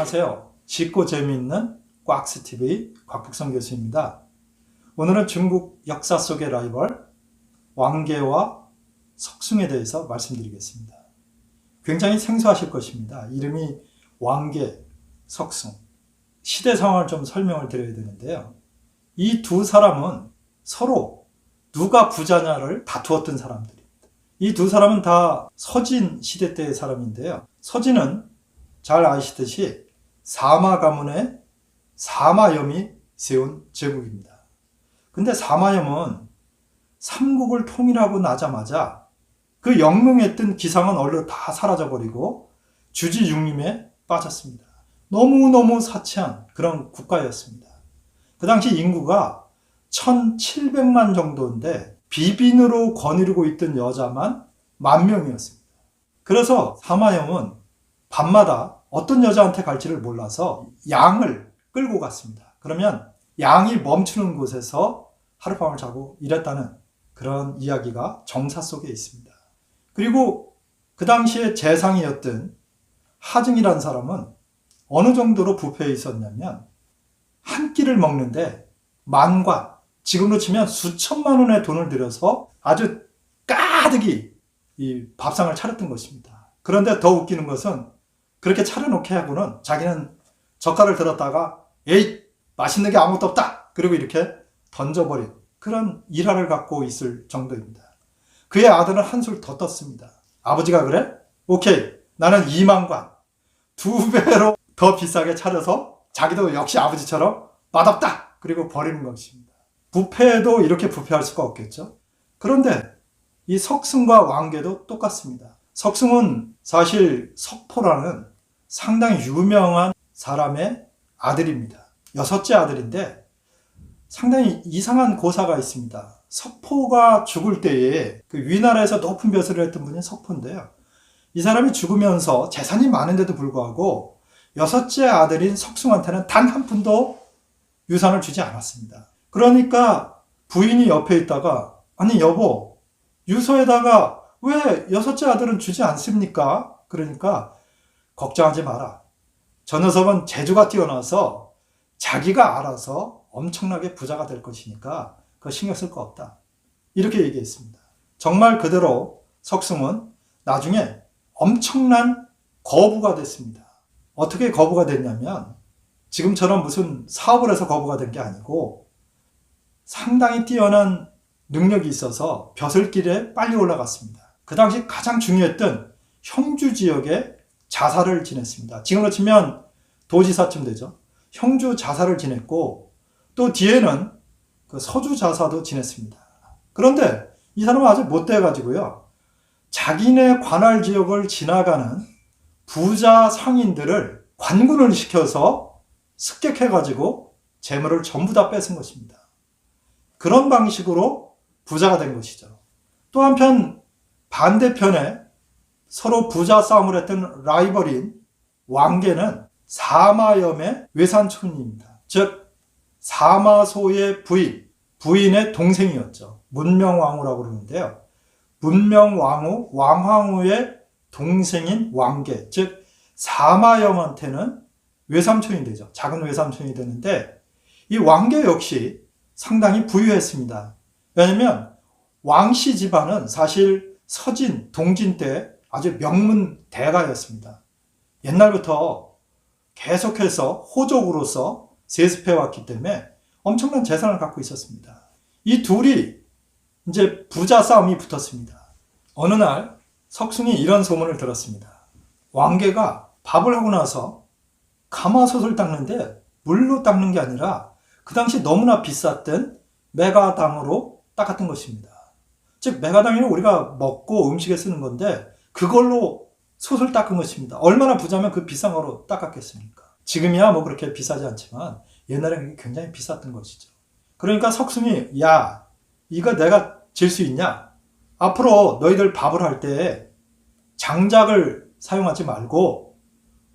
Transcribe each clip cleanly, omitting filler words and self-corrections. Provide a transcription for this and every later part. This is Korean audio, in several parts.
안녕하세요. 쉽고 재미있는 꽉스TV 곽북선 교수입니다. 오늘은 중국 역사 속의 라이벌 왕계와 석숭에 대해서 말씀드리겠습니다. 굉장히 생소하실 것입니다. 이름이 왕계, 석숭. 시대 상황을 좀 설명을 드려야 되는데요. 이 두 사람은 서로 누가 부자냐를 다투었던 사람들입니다. 이 두 사람은 다 서진 시대 때의 사람인데요. 서진은 잘 아시듯이 사마 가문의 사마염이 세운 제국입니다. 근데 사마염은 삼국을 통일하고 나자마자 그 영롱했던 기상은 얼른 다 사라져버리고 주지육림에 빠졌습니다. 너무너무 사치한 그런 국가였습니다. 그 당시 인구가 1700만 정도인데 비빈으로 거느리고 있던 여자만 10,000명이었습니다. 그래서 사마염은 밤마다 어떤 여자한테 갈지를 몰라서 양을 끌고 갔습니다. 그러면 양이 멈추는 곳에서 하룻밤을 자고 이랬다는 그런 이야기가 정사 속에 있습니다. 그리고 그 당시에 재상이었던 하증이라는 사람은 어느 정도로 부패해 있었냐면 한 끼를 먹는데 만관, 지금으로 치면 수천만 원의 돈을 들여서 아주 가득히 이 밥상을 차렸던 것입니다. 그런데 더 웃기는 것은 그렇게 차려놓게 하고는 자기는 젓갈을 들었다가 에이 맛있는 게 아무것도 없다 그리고 이렇게 던져버린 그런 일화를 갖고 있을 정도입니다. 그의 아들은 한술 더 떴습니다. 아버지가 그래? 오케이 나는 2만관 2배로 더 비싸게 차려서 자기도 역시 아버지처럼 맛없다 그리고 버리는 것입니다. 부패도 이렇게 부패할 수가 없겠죠. 그런데 이 석숭과 왕계도 똑같습니다. 석숭은 사실 석포라는 상당히 유명한 사람의 아들입니다. 6째 아들인데 상당히 이상한 고사가 있습니다. 석포가 죽을 때에 그 위나라에서 높은 벼슬을 했던 분이 석포인데요. 이 사람이 죽으면서 재산이 많은데도 불구하고 6째 아들인 석숭한테는 단 한 푼도 유산을 주지 않았습니다. 그러니까 부인이 옆에 있다가 아니 여보 유서에다가 왜 6째 아들은 주지 않습니까? 그러니까 걱정하지 마라. 저 녀석은 재주가 뛰어나서 자기가 알아서 엄청나게 부자가 될 것이니까 그거 신경 쓸 거 없다. 이렇게 얘기했습니다. 정말 그대로 석숭은 나중에 엄청난 거부가 됐습니다. 어떻게 거부가 됐냐면 지금처럼 무슨 사업을 해서 거부가 된 게 아니고 상당히 뛰어난 능력이 있어서 벼슬길에 빨리 올라갔습니다. 그 당시 가장 중요했던 형주 지역에 자사를 지냈습니다. 지금으로 치면 도지사쯤 되죠. 형주 자사를 지냈고 또 뒤에는 그 서주 자사도 지냈습니다. 그런데 이 사람은 아주 못돼가지고요. 자기네 관할 지역을 지나가는 부자 상인들을 관군을 시켜서 습격해가지고 재물을 전부 다 뺏은 것입니다. 그런 방식으로 부자가 된 것이죠. 또 한편 반대편에 서로 부자 싸움을 했던 라이벌인 왕계는 사마염의 외산촌입니다. 즉 사마소의 부인의 동생이었죠. 문명왕후라고 그러는데요. 문명왕후, 왕황후의 동생인 왕계, 즉 사마염한테는 외삼촌이 되죠. 작은 외삼촌이 되는데 이 왕계 역시 상당히 부유했습니다. 왜냐하면 왕씨 집안은 사실 서진, 동진 때 아주 명문 대가였습니다. 옛날부터 계속해서 호족으로서 세습해왔기 때문에 엄청난 재산을 갖고 있었습니다. 이 둘이 이제 부자 싸움이 붙었습니다. 어느 날 석숭이 이런 소문을 들었습니다. 왕계가 밥을 하고 나서 가마솥을 닦는데 물로 닦는 게 아니라 그 당시 너무나 비쌌던 메가당으로 닦았던 것입니다. 즉 메가당이는 우리가 먹고 음식에 쓰는 건데 그걸로 솥을 닦은 것입니다. 얼마나 부자면 그 비싼 거로 닦았겠습니까? 지금이야 뭐 그렇게 비싸지 않지만 옛날에는 굉장히 비쌌던 것이죠. 그러니까 석숭이 야 이거 내가 질 수 있냐? 앞으로 너희들 밥을 할 때 장작을 사용하지 말고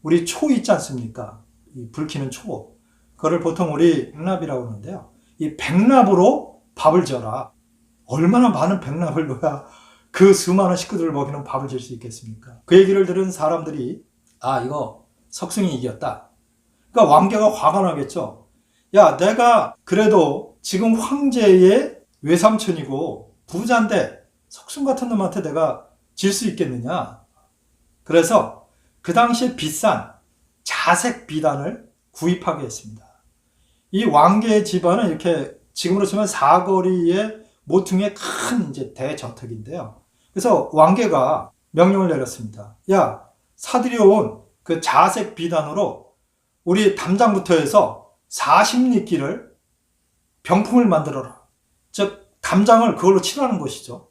우리 초 있지 않습니까? 이 불키는 초. 그거를 보통 우리 백납이라고 하는데요. 이 백납으로 밥을 져라. 얼마나 많은 백납을 넣어야 그 수많은 식구들을 먹이는 밥을 질 수 있겠습니까? 그 얘기를 들은 사람들이 아 이거 석숭이 이겼다. 그러니까 왕개가 화가 나겠죠. 야, 내가 그래도 지금 황제의 외삼촌이고 부자인데 석순 같은 놈한테 내가 질 수 있겠느냐. 그래서 그 당시에 비싼 자색 비단을 구입하게 했습니다. 이 왕개의 집안은 이렇게 지금으로 치면 사거리의 모퉁이의 큰 이제 대저택인데요. 그래서 왕개가 명령을 내렸습니다. 야, 사들여온 그 자색 비단으로 우리 담장부터 해서 40리끼를 병풍을 만들어라. 즉 담장을 그걸로 칠하는 것이죠.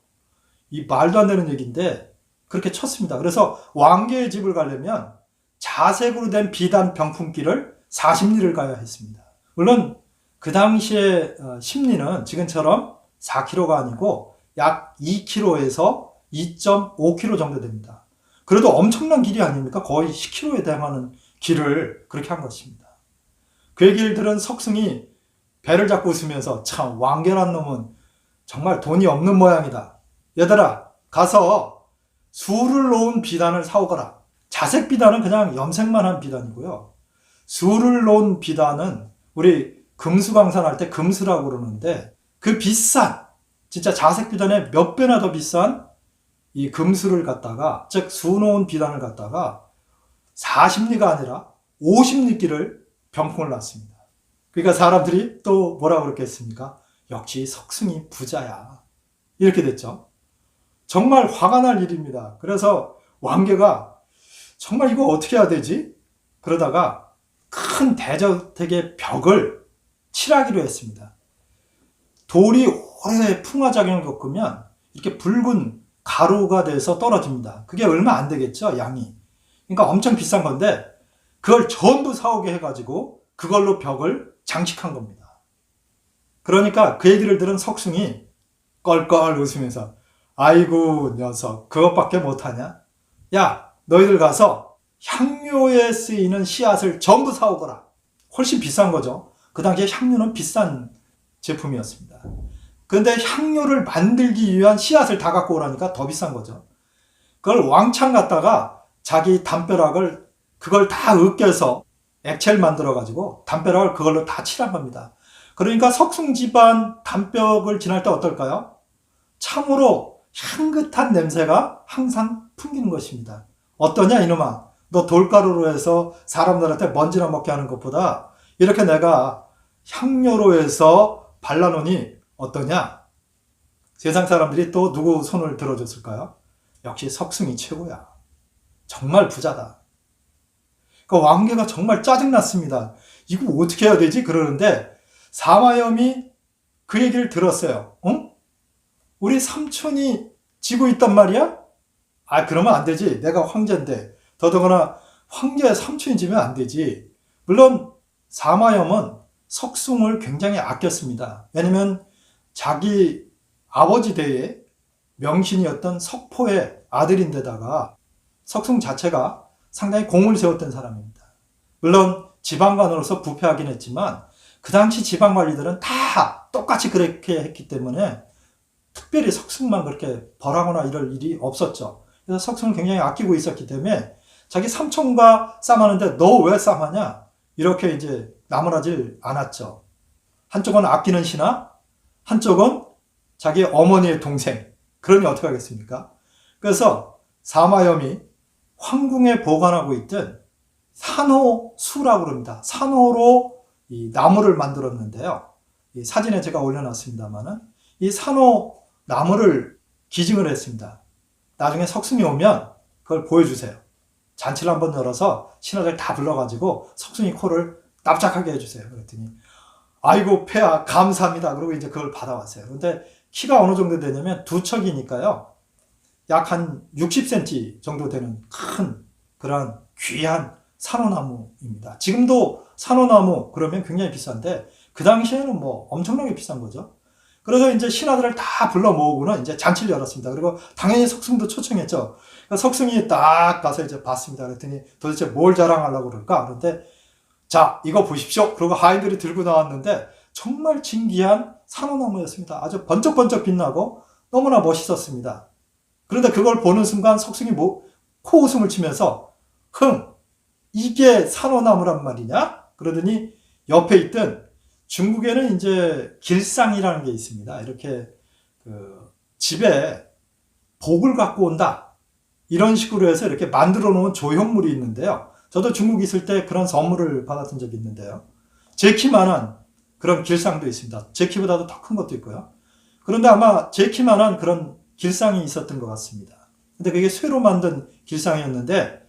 이 말도 안 되는 얘기인데 그렇게 쳤습니다. 그래서 왕개의 집을 가려면 자색으로 된 비단 병풍기를 40리를 가야 했습니다. 물론 그 당시에 십리는 지금처럼 4kg가 아니고 약 2kg에서 2.5kg 정도 됩니다. 그래도 엄청난 길이 아닙니까? 거의 10kg에 해당하는 길을 그렇게 한 것입니다. 그 얘기를 들은 석승이 배를 잡고 웃으면서 참 왕개란 놈은 정말 돈이 없는 모양이다. 얘들아 가서 수를 놓은 비단을 사오거라. 자색 비단은 그냥 염색만 한 비단이고요. 수를 놓은 비단은 우리 금수강산할 때 금수라고 그러는데 그 비싼 진짜 자색 비단의 몇 배나 더 비싼 이 금수를 갖다가 즉 수 놓은 비단을 갖다가 40리가 아니라 50리끼를 병풍을 놨습니다. 그러니까 사람들이 또 뭐라고 그랬겠습니까? 역시 석승이 부자야. 이렇게 됐죠. 정말 화가 날 일입니다. 그래서 왕개가 정말 이거 어떻게 해야 되지? 그러다가 큰 대저택의 벽을 칠하기로 했습니다. 돌이 오래 풍화작용을 겪으면 이렇게 붉은 가루가 돼서 떨어집니다. 그게 얼마 안 되겠죠, 양이. 그러니까 엄청 비싼 건데 그걸 전부 사오게 해가지고 그걸로 벽을 장식한 겁니다. 그러니까 그 얘기를 들은 석승이 껄껄 웃으면서 아이고 녀석 그것밖에 못하냐? 야 너희들 가서 향료에 쓰이는 씨앗을 전부 사오거라. 훨씬 비싼 거죠. 그 당시에 향료는 비싼 제품이었습니다. 그런데 향료를 만들기 위한 씨앗을 다 갖고 오라니까 더 비싼 거죠. 그걸 왕창 갖다가 자기 담벼락을 그걸 다 으깨서 액체를 만들어가지고 담벼락을 그걸로 다 칠한 겁니다. 그러니까 석승 집안 담벼락을 지날 때 어떨까요? 참으로 향긋한 냄새가 항상 풍기는 것입니다. 어떠냐 이놈아, 너 돌가루로 해서 사람들한테 먼지나 먹게 하는 것보다 이렇게 내가 향료로 해서 발라놓으니 어떠냐? 세상 사람들이 또 누구 손을 들어줬을까요? 역시 석승이 최고야. 정말 부자다. 그 왕개가 정말 짜증났습니다. 이거 어떻게 해야 되지? 그러는데 사마염이 그 얘기를 들었어요. 응? 우리 삼촌이 지고 있단 말이야? 아 그러면 안 되지. 내가 황제인데. 더더구나 황제의 삼촌이 지면 안 되지. 물론 사마염은 석승을 굉장히 아꼈습니다. 왜냐면 자기 아버지 대의 명신이었던 석포의 아들인데다가 석승 자체가 상당히 공을 세웠던 사람입니다. 물론 지방관으로서 부패하긴 했지만 그 당시 지방관리들은 다 똑같이 그렇게 했기 때문에 특별히 석승만 그렇게 벌하거나 이럴 일이 없었죠. 그래서 석승을 굉장히 아끼고 있었기 때문에 자기 삼촌과 싸움하는데 너 왜 싸움하냐? 이렇게 이제 나무라질 않았죠. 한쪽은 아끼는 신하, 한쪽은 자기 어머니의 동생. 그러니 어떻게 하겠습니까? 그래서 사마염이 황궁에 보관하고 있던 산호수라고 그럽니다. 산호로 이 나무를 만들었는데요. 이 사진에 제가 올려놨습니다만은 이 산호 나무를 기증을 했습니다. 나중에 석승이 오면 그걸 보여주세요. 잔치를 한번 열어서 신하들 다 불러가지고 석승이 코를 납작하게 해주세요. 그랬더니 아이고 폐하 감사합니다. 그러고 이제 그걸 받아왔어요. 그런데 키가 어느 정도 되냐면 두 척이니까요. 약 한 60cm 정도 되는 큰 그런 귀한 산호나무입니다. 지금도 산호나무 그러면 굉장히 비싼데 그 당시에는 뭐 엄청나게 비싼 거죠. 그래서 이제 신하들을 다 불러 모으고는 이제 잔치를 열었습니다. 그리고 당연히 석승도 초청했죠. 그러니까 석승이 딱 가서 이제 봤습니다. 그랬더니 도대체 뭘 자랑하려고 그럴까? 그런데 자, 이거 보십시오. 그리고 하인들이 들고 나왔는데 정말 진귀한 산호나무였습니다. 아주 번쩍번쩍 빛나고 너무나 멋있었습니다. 그런데 그걸 보는 순간 석승이 코웃음을 치면서 흥, 이게 산호나무란 말이냐? 그러더니 옆에 있던 중국에는 이제 길상이라는 게 있습니다. 이렇게 집에 복을 갖고 온다. 이런 식으로 해서 이렇게 만들어 놓은 조형물이 있는데요. 저도 중국 있을 때 그런 선물을 받았던 적이 있는데요. 제 키만한 그런 길상도 있습니다. 제 키보다도 더 큰 것도 있고요. 그런데 아마 제 키만한 그런 길상이 있었던 것 같습니다. 근데 그게 쇠로 만든 길상이었는데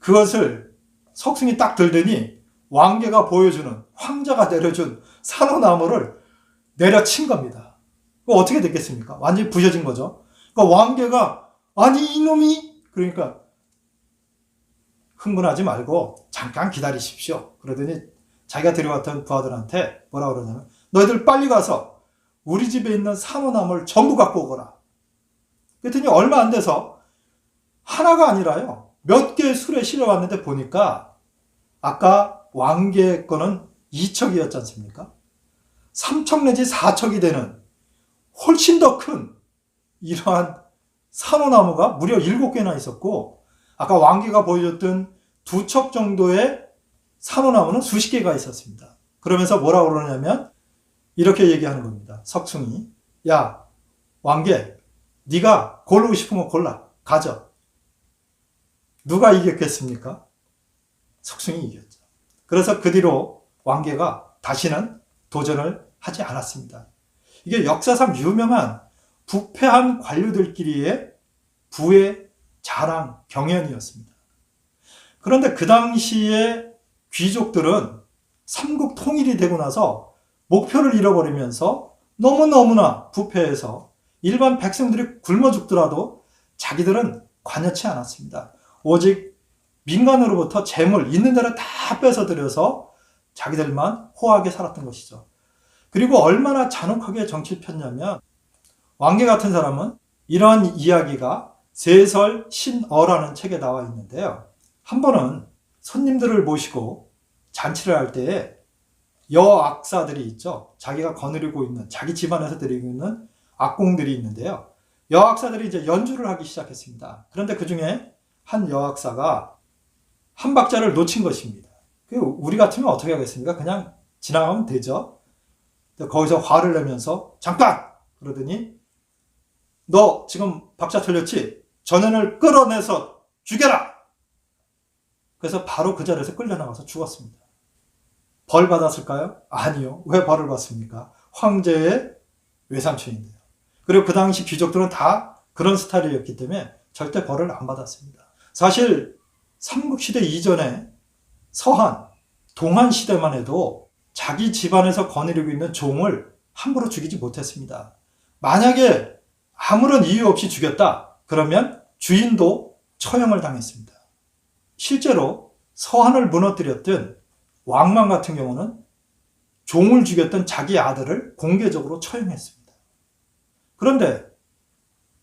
그것을 석승이 딱 들더니 왕개가 보여주는, 황자가 내려준 산호나무를 내려친 겁니다. 어떻게 됐겠습니까? 완전히 부셔진 거죠. 그러니까 왕개가 아니 이놈이, 그러니까 흥분하지 말고 잠깐 기다리십시오. 그러더니 자기가 데려왔던 부하들한테 뭐라 그러냐면 너희들 빨리 가서 우리 집에 있는 산호나무를 전부 갖고 오거라. 그랬더니 얼마 안 돼서 하나가 아니라요, 몇 개의 술에 실어왔는데 보니까 아까 왕개 거는 2척이었지 않습니까? 3척 내지 4척이 되는 훨씬 더 큰 이러한 산호나무가 무려 7개나 있었고, 아까 왕개가 보여줬던 2척 정도의 산호나무는 수십 개가 있었습니다. 그러면서 뭐라고 그러냐면 이렇게 얘기하는 겁니다. 석숭이, 야 왕개, 네가 고르고 싶은 거 골라, 가져. 누가 이겼겠습니까? 석숭이 이겼죠. 그래서 그 뒤로 왕개가 다시는 도전을 하지 않았습니다. 이게 역사상 유명한 부패한 관료들끼리의 부의 자랑, 경연이었습니다. 그런데 그 당시에 귀족들은 삼국 통일이 되고 나서 목표를 잃어버리면서 너무너무나 부패해서 일반 백성들이 굶어 죽더라도 자기들은 관여치 않았습니다. 오직 민간으로부터 재물 있는 대로 다 뺏어들여서 자기들만 호하게 살았던 것이죠. 그리고 얼마나 잔혹하게 정치를 폈냐면 왕개 같은 사람은 이러한 이야기가 세설 신어라는 책에 나와 있는데요. 한 번은 손님들을 모시고 잔치를 할 때에 여악사들이 있죠. 자기가 거느리고 있는, 자기 집안에서 드리고 있는 악공들이 있는데요. 여악사들이 이제 연주를 하기 시작했습니다. 그런데 그 중에 한 여악사가 한 박자를 놓친 것입니다. 우리 같으면 어떻게 하겠습니까? 그냥 지나가면 되죠. 거기서 화를 내면서 잠깐! 그러더니 너 지금 박자 틀렸지? 전현을 끌어내서 죽여라! 그래서 바로 그 자리에서 끌려나가서 죽었습니다. 벌 받았을까요? 아니요. 왜 벌을 받습니까? 황제의 외삼촌인데요. 그리고 그 당시 귀족들은 다 그런 스타일이었기 때문에 절대 벌을 안 받았습니다. 사실 삼국시대 이전에 서한, 동한 시대만 해도 자기 집안에서 거느리고 있는 종을 함부로 죽이지 못했습니다. 만약에 아무런 이유 없이 죽였다, 그러면 주인도 처형을 당했습니다. 실제로 서한을 무너뜨렸던 왕만 같은 경우는 종을 죽였던 자기 아들을 공개적으로 처형했습니다. 그런데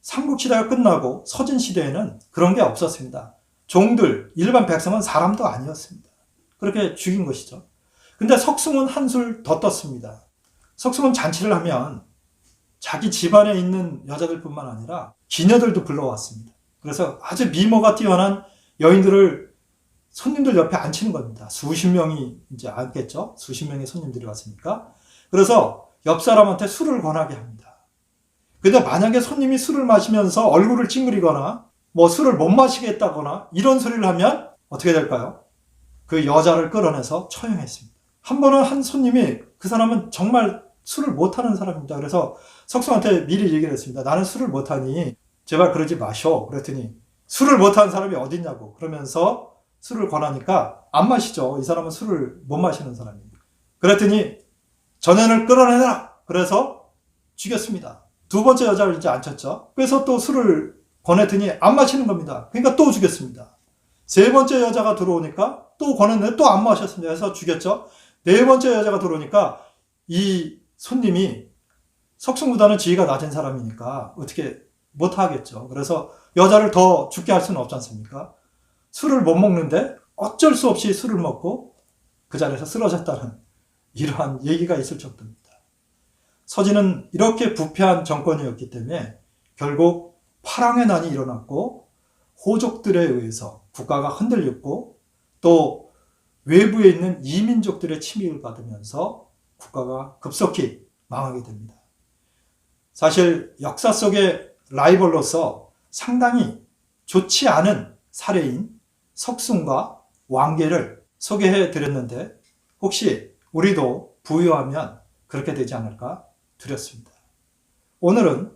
삼국시대가 끝나고 서진시대에는 그런 게 없었습니다. 종들, 일반 백성은 사람도 아니었습니다. 그렇게 죽인 것이죠. 근데 석승은 한술 더 떴습니다. 석승은 잔치를 하면 자기 집안에 있는 여자들뿐만 아니라 기녀들도 불러왔습니다. 그래서 아주 미모가 뛰어난 여인들을 손님들 옆에 앉히는 겁니다. 수십 명이 이제 앉겠죠. 수십 명의 손님들이 왔으니까. 그래서 옆 사람한테 술을 권하게 합니다. 근데 만약에 손님이 술을 마시면서 얼굴을 찡그리거나 뭐 술을 못 마시겠다거나 이런 소리를 하면 어떻게 될까요? 그 여자를 끌어내서 처형했습니다. 한 번은 한 손님이, 그 사람은 정말 술을 못하는 사람입니다. 그래서 석승한테 미리 얘기를 했습니다. 나는 술을 못하니 제발 그러지 마셔. 그랬더니 술을 못하는 사람이 어딨냐고 그러면서 술을 권하니까 안 마시죠. 이 사람은 술을 못 마시는 사람입니다. 그랬더니 전현을 끌어내라. 그래서 죽였습니다. 두 번째 여자를 이제 앉혔죠. 그래서 또 술을 권했더니 안 마시는 겁니다. 그러니까 또 죽였습니다. 세 번째 여자가 들어오니까 또 권했는데 또 안 마셨습니다. 그래서 죽였죠. 네 번째 여자가 들어오니까 이 손님이 석승보다는 지위가 낮은 사람이니까 어떻게 못하겠죠. 그래서 여자를 더 죽게 할 수는 없지 않습니까? 술을 못 먹는데 어쩔 수 없이 술을 먹고 그 자리에서 쓰러졌다는 이러한 얘기가 있을 정도입니다. 서진은 이렇게 부패한 정권이었기 때문에 결국 파랑의 난이 일어났고 호족들에 의해서 국가가 흔들렸고 또 외부에 있는 이민족들의 침입을 받으면서 국가가 급속히 망하게 됩니다. 사실 역사 속의 라이벌로서 상당히 좋지 않은 사례인 석순과 왕계를 소개해 드렸는데 혹시 우리도 부유하면 그렇게 되지 않을까 두렵습니다. 오늘은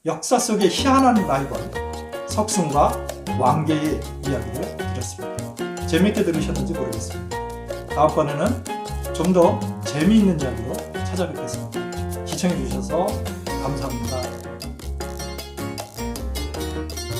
역사 속의 희한한 라이벌 석순과 왕계의 이야기를 드렸습니다. 재미있게 들으셨는지 모르겠습니다. 다음번에는 좀 더 재미있는 이야기로 찾아뵙겠습니다. 시청해 주셔서 감사합니다.